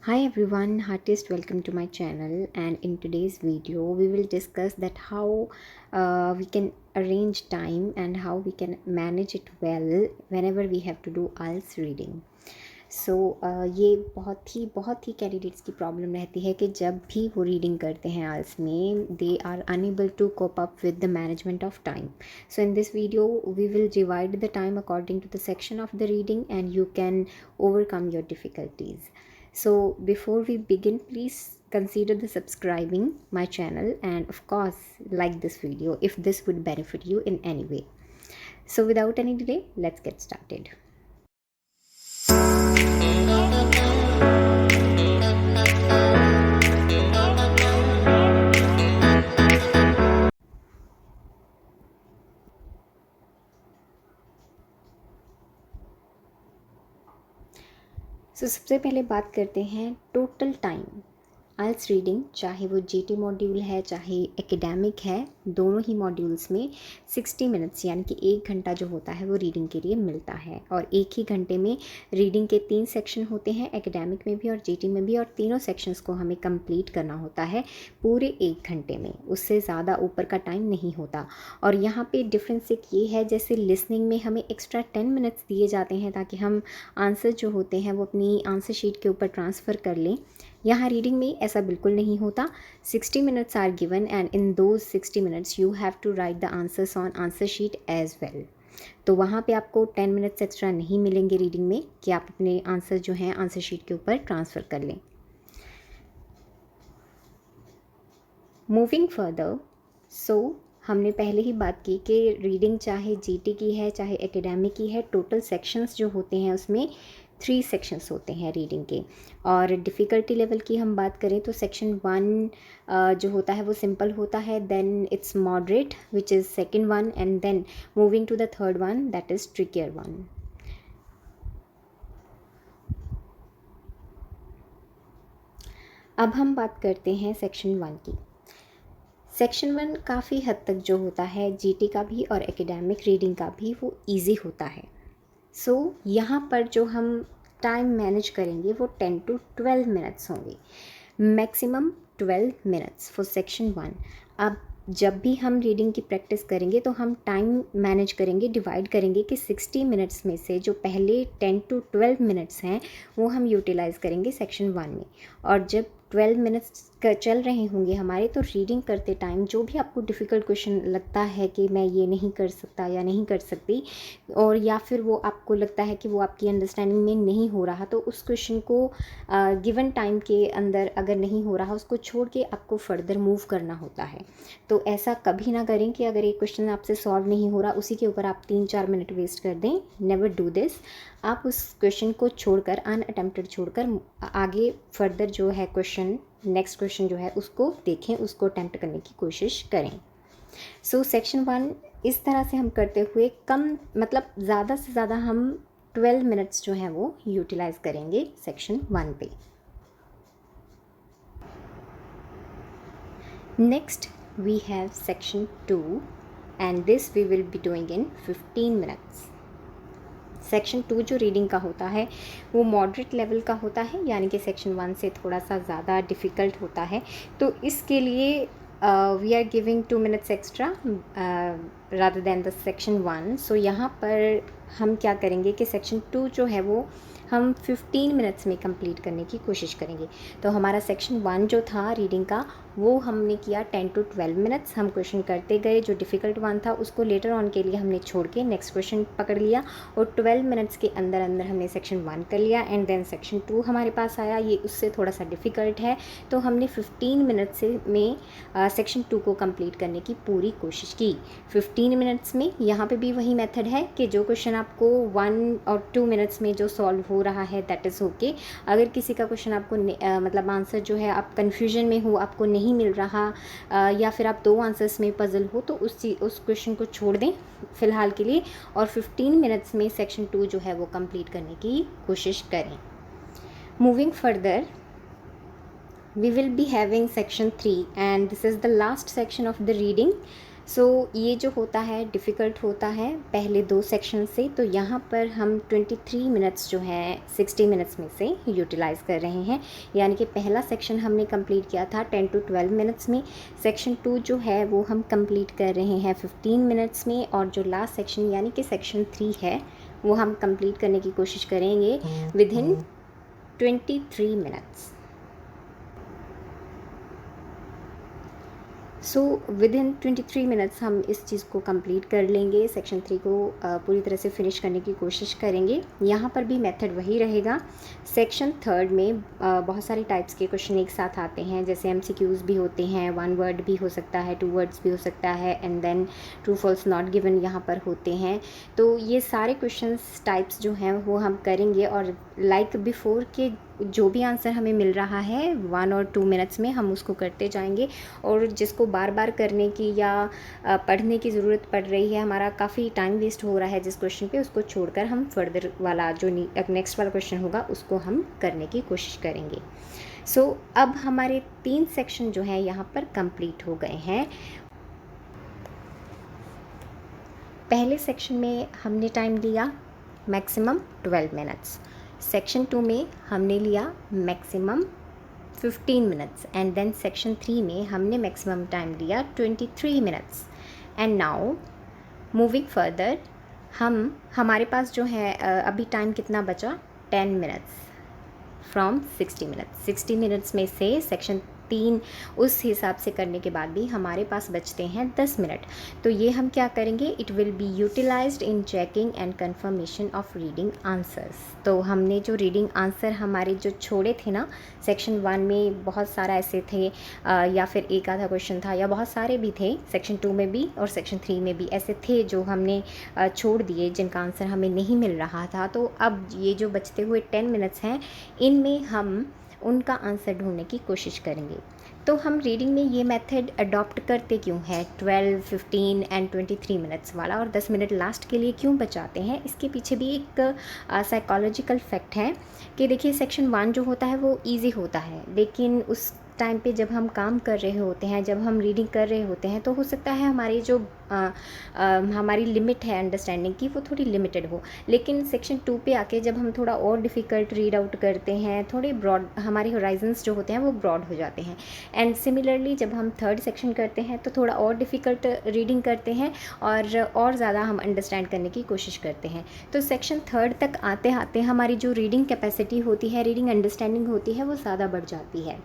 Hi everyone, heartiest welcome to my channel, and in today's video we will discuss that how we can arrange time and how we can manage it well whenever we have to do IELTS reading. ये बहुत ही candidates की problem रहती है कि जब भी वो reading करते हैं आइल्स में they are unable to cope up with the management of time. So in this video we will divide the time according to the section of the reading and you can overcome your difficulties. So before we begin, please consider the subscribing my channel and of course like this video if this would benefit you in any way. So without any delay, let's get started. सबसे पहले बात करते हैं total time. आइल्स reading चाहे वो GT module है चाहे academic है, दोनों ही मॉड्यूल्स में 60 मिनट्स यानी कि 1 घंटा जो होता है वो रीडिंग के लिए मिलता है. और एक ही घंटे में रीडिंग के 3 सेक्शन होते हैं, एकेडमिक में भी और जीटी में भी, और तीनों सेक्शंस को हमें कंप्लीट करना होता है पूरे 1 घंटे में. उससे ज़्यादा ऊपर का टाइम नहीं होता. और यहाँ पे डिफरेंस एक ये है, जैसे लिसनिंग में हमें एक्स्ट्रा 10 मिनट्स दिए जाते हैं ताकि हम आंसर जो होते हैं वो अपनी आंसर शीट के ऊपर ट्रांसफ़र कर लें. यहाँ रीडिंग में ऐसा बिल्कुल नहीं होता. 60 minutes are given and in those 60 minutes you have to write the answers on answer sheet as well. तो वहाँ पे आपको 10 मिनट्स एक्स्ट्रा नहीं मिलेंगे रीडिंग में कि आप अपने आंसर जो हैं आंसर शीट के ऊपर ट्रांसफ़र कर लें. मूविंग फर्दर, हमने पहले ही बात की कि रीडिंग चाहे जीटी की है चाहे एकेडमिक की है, टोटल सेक्शंस जो होते हैं उसमें 3 सेक्शंस होते हैं रीडिंग के. और डिफ़िकल्टी लेवल की हम बात करें तो सेक्शन 1 जो होता है वो सिंपल होता है, then it's moderate which is second one, and then moving to the third one that is trickier one. अब हम बात करते हैं सेक्शन 1 की. सेक्शन 1 काफ़ी हद तक जो होता है जीटी का भी और एकेडमिक रीडिंग का भी वो इजी होता है. यहाँ पर जो हम टाइम मैनेज करेंगे वो 10 to 12 मिनट्स होंगे, मैक्सिमम 12 मिनट्स फॉर सेक्शन 1. अब जब भी हम रीडिंग की प्रैक्टिस करेंगे तो हम टाइम मैनेज करेंगे, डिवाइड करेंगे कि 60 मिनट्स में से जो पहले 10 to 12 मिनट्स हैं वो हम यूटिलाइज़ करेंगे सेक्शन 1 में. और जब 12 मिनट्स चल रहे होंगे हमारे, तो रीडिंग करते टाइम जो भी आपको डिफ़िकल्ट क्वेश्चन लगता है कि मैं ये नहीं कर सकता या नहीं कर सकती, और या फिर वो आपको लगता है कि वो आपकी अंडरस्टैंडिंग में नहीं हो रहा, तो उस क्वेश्चन को गिवन टाइम के अंदर अगर नहीं हो रहा उसको छोड़ के आपको फर्दर मूव करना होता है. तो ऐसा कभी ना करें कि अगर एक क्वेश्चन आपसे सॉल्व नहीं हो रहा उसी के ऊपर आप 3-4 मिनट वेस्ट कर दें. Never do this. आप उस क्वेश्चन को छोड़कर, अनअटेम्प्टेड छोड़कर, आगे फर्दर जो है क्वेश्चन, नेक्स्ट क्वेश्चन जो है उसको देखें, उसको अटेम्प्ट करने की कोशिश करें. सेक्शन 1 इस तरह से हम करते हुए मतलब ज़्यादा से ज़्यादा हम 12 मिनट्स जो हैं वो यूटिलाइज़ करेंगे सेक्शन 1 पे. Next we have section 2 and this we will be doing in 15 minutes. Section 2 जो रीडिंग का होता है वो मॉडरेट लेवल का होता है, यानी कि सेक्शन 1 से थोड़ा सा ज़्यादा डिफ़िकल्ट होता है. तो इसके लिए we are giving 2 minutes extra rather than the section 1. यहाँ पर हम क्या करेंगे कि सेक्शन 2 जो है वो हम 15 मिनट्स में कंप्लीट करने की कोशिश करेंगे. तो हमारा सेक्शन 1 जो था रीडिंग का वो हमने किया 10 to 12 मिनट्स. हम क्वेश्चन करते गए, जो डिफ़िकल्ट वन था उसको लेटर ऑन के लिए हमने छोड़ के नेक्स्ट क्वेश्चन पकड़ लिया, और 12 मिनट्स के अंदर अंदर हमने सेक्शन 1 कर लिया. एंड देन सेक्शन 2 हमारे पास आया, ये उससे थोड़ा सा डिफ़िकल्ट है, तो हमने 15 मिनट्स से में सेक्शन 2 को कंप्लीट करने की पूरी कोशिश की. 15 मिनट्स में यहाँ पे भी वही मेथड है कि जो क्वेश्चन आपको 1 और 2 मिनट्स में जो सॉल्व हो रहा है दैट इज़ ओके. अगर किसी का क्वेश्चन आपको मतलब आंसर जो है आप कन्फ्यूजन में हो, आपको नहीं मिल रहा, या फिर आप 2 आंसर्स में पजल हो, तो उस क्वेश्चन को छोड़ दें फ़िलहाल के लिए और 15 मिनट्स में सेक्शन 2 जो है वो कंप्लीट करने की कोशिश करें. Moving further, we will be having section 3 and this is the last section of the reading. सो ये जो होता है डिफ़िकल्ट होता है पहले 2 सेक्शन से, तो यहाँ पर हम 23 मिनट्स जो है 60 मिनट्स में से यूटिलाइज़ कर रहे हैं। यानी कि पहला सेक्शन हमने कंप्लीट किया था 10 to 12 मिनट्स में, सेक्शन 2 जो है वो हम कंप्लीट कर रहे हैं 15 मिनट्स में, और जो लास्ट सेक्शन यानी कि सेक्शन 3 है वो हम कंप्लीट करने की कोशिश करेंगे विदिन 23 मिनट्स। सो विदिन 23 मिनट्स हम इस चीज़ को कंप्लीट कर लेंगे, सेक्शन 3 को पूरी तरह से फिनिश करने की कोशिश करेंगे। यहाँ पर भी मेथड वही रहेगा। सेक्शन 3 में बहुत सारे टाइप्स के क्वेश्चन एक साथ आते हैं, जैसे एमसीक्यूज़ भी होते हैं, 1 वर्ड भी हो सकता है, 2 वर्ड्स भी हो सकता है, and then true false not given यहाँ पर होते हैं। तो ये सारे क्वेश्चंस टाइप्स जो हैं वो हम करेंगे, और लाइक बिफोर के जो भी आंसर हमें मिल रहा है 1 और 2 मिनट्स में हम उसको करते जाएंगे, और जिसको बार बार करने की या पढ़ने की ज़रूरत पड़ रही है, हमारा काफ़ी टाइम वेस्ट हो रहा है जिस क्वेश्चन पे, उसको छोड़कर हम फर्दर वाला जो नेक्स्ट वाला क्वेश्चन होगा उसको हम करने की कोशिश करेंगे। सो अब हमारे 3 सेक्शन जो हैं यहाँ पर कंप्लीट हो गए हैं। पहले सेक्शन में हमने टाइम लिया मैक्सिमम 12 मिनट्स, सेक्शन 2 में हमने लिया maximum 15 minutes, and then section 3 में हमने मैक्सिमम टाइम लिया 23 minutes. And now moving further, हमारे पास जो है अभी टाइम कितना बचा, 10 मिनट्स फ्रॉम 60 मिनट्स। 60 मिनट्स में से सेक्शन 3 उस हिसाब से करने के बाद भी हमारे पास बचते हैं 10 मिनट। तो ये हम क्या करेंगे, it will be utilized in checking and confirmation of reading answers. तो हमने जो रीडिंग आंसर हमारे जो छोड़े थे ना, सेक्शन 1 में बहुत सारा ऐसे थे, या फिर एक आधा क्वेश्चन था, या बहुत सारे भी थे, सेक्शन 2 में भी और सेक्शन 3 में भी ऐसे थे जो हमने छोड़ दिए, जिनका आंसर हमें नहीं मिल रहा था। तो अब ये जो बचते हुए 10 मिनट्स हैं, इनमें हम उनका आंसर ढूंढने की कोशिश करेंगे। तो हम रीडिंग में ये मेथड अडॉप्ट करते क्यों हैं, 12, 15 एंड 23 मिनट्स वाला, और 10 मिनट लास्ट के लिए क्यों बचाते हैं, इसके पीछे भी एक साइकोलॉजिकल फैक्ट है कि देखिए सेक्शन 1 जो होता है वो इजी होता है, लेकिन उस टाइम पे जब हम काम कर रहे होते हैं, जब हम रीडिंग कर रहे होते हैं, तो हो सकता है हमारी जो हमारी लिमिट है अंडरस्टैंडिंग की वो थोड़ी लिमिटेड हो। लेकिन सेक्शन 2 पे आके जब हम थोड़ा और डिफ़िकल्ट रीड आउट करते हैं, थोड़े ब्रॉड हमारे होराइजन्स जो होते हैं वो ब्रॉड हो जाते हैं। एंड सिमिलरली जब हम 3rd सेक्शन करते हैं तो थोड़ा और डिफ़िकल्ट रीडिंग करते हैं, और ज़्यादा हम अंडरस्टैंड करने की कोशिश करते हैं। तो सेक्शन 3rd तक आते आते हमारी जो रीडिंग कैपेसिटी होती है, रीडिंग अंडरस्टैंडिंग होती है, वो ज़्यादा बढ़ जाती है।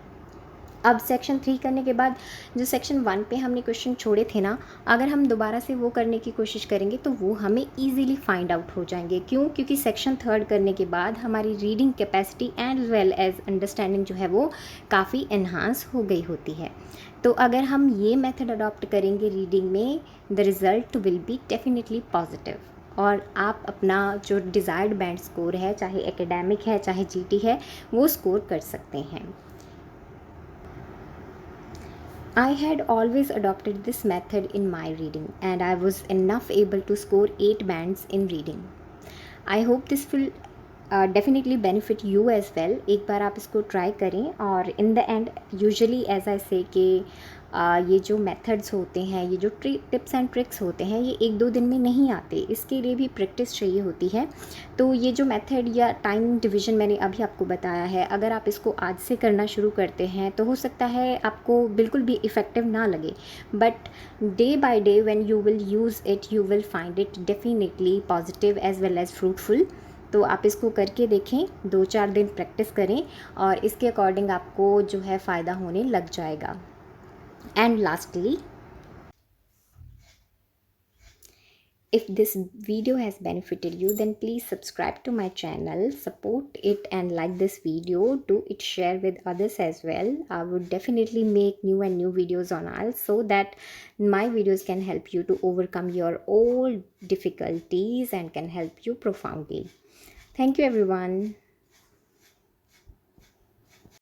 अब सेक्शन 3 करने के बाद जो सेक्शन 1 पे हमने क्वेश्चन छोड़े थे ना, अगर हम दोबारा से वो करने की कोशिश करेंगे तो वो हमें ईज़िली फाइंड आउट हो जाएंगे। क्यों? क्योंकि सेक्शन 3 करने के बाद हमारी reading capacity and well as understanding जो है वो काफ़ी एनहांस हो गई होती है। तो अगर हम ये मेथड अडॉप्ट करेंगे रीडिंग में, the result will be definitely positive, और आप अपना जो डिज़ायर्ड बैंड स्कोर है, चाहे एकेडमिक है चाहे जीटी है, वो स्कोर कर सकते हैं। I had always adopted this method in my reading, and I was enough able to score 8 bands in reading. I hope this will definitely benefit you as well. एक बार आप इसको ट्राई करें, और in the end usually as I say कि ये जो methods होते हैं, ये जो टिप्स एंड ट्रिक्स होते हैं, ये 1-2 दिन में नहीं आते, इसके लिए भी प्रैक्टिस चाहिए होती है। तो ये जो मेथड या टाइम डिवीज़न मैंने अभी आपको बताया है, अगर आप इसको आज से करना शुरू करते हैं तो हो सकता है आपको बिल्कुल भी इफ़ेक्टिव ना लगे, but day by day when you will use it, you will find it definitely positive as well as fruitful. तो आप इसको करके देखें, 2-4 दिन प्रैक्टिस करें, और इसके अकॉर्डिंग आपको जो है फ़ायदा होने लग जाएगा। And lastly, if this video has benefited you, then please subscribe to my channel, support it, and like this video. Do it share with others as well. I would definitely make new and new videos on IELTS, so that my videos can help you to overcome your all difficulties and can help you profoundly. Thank you everyone.